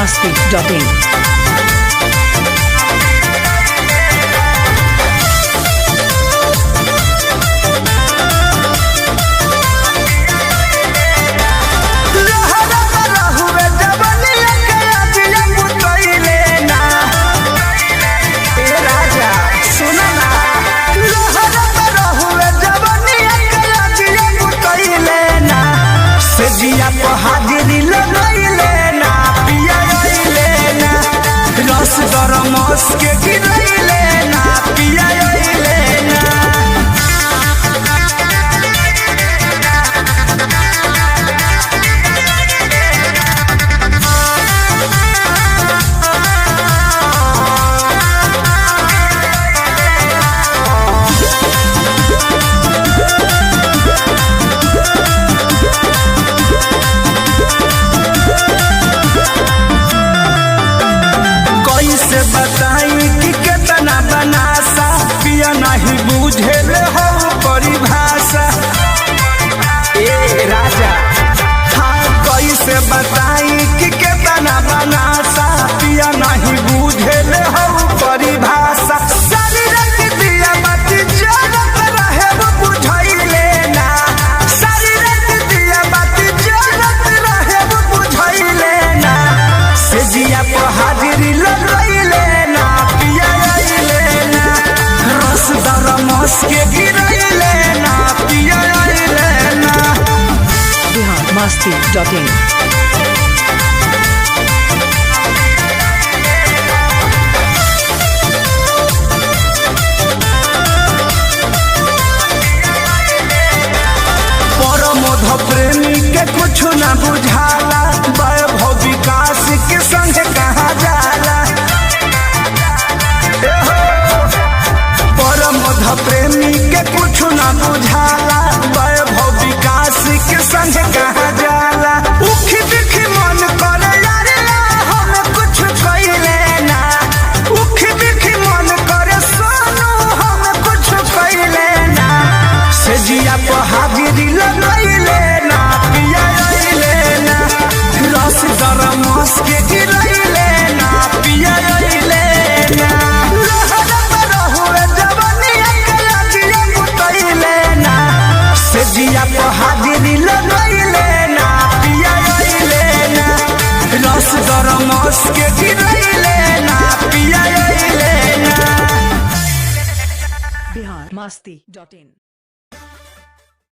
masti.in. हाजिरी लगैले ना पिया ना रस गरमस के गिरैले ना पिया ना बताई कि कितना बनासा पिया नहीं बुझेल हो परिभाषा ए राजा हाँ कैसे बताई कि कितना बनासा पिया नहीं बुझेल हो परिभाषा शरीर के दिया बाती जलत रहे वो बुझैले ना शरीर के दिया बाती जलत रहे वो बुझैले ना से जिया पर हाजिरी लगैले के गिरैले ना पिया ना बिहार masti.in. परमोध प्रेमी के कुछ न बुझाला वैभव विकास के संग कहा जाला प्रेमी के कुछ न बुझाला वैभव विकास के संग कहा जाला उखी दिखी मन करे यार हम कुछ कइले ना उखी दिखी मन करे सोनू हम कुछ कइले ना से जिया पर हाजिरी लगैले ना पिया ना रस गरमस के गिरैले ना पिया ना जिया पर हाजिरी लगैले ना पिया ना रस गरमस के गिरैले ना पिया ना बिहार masti.in.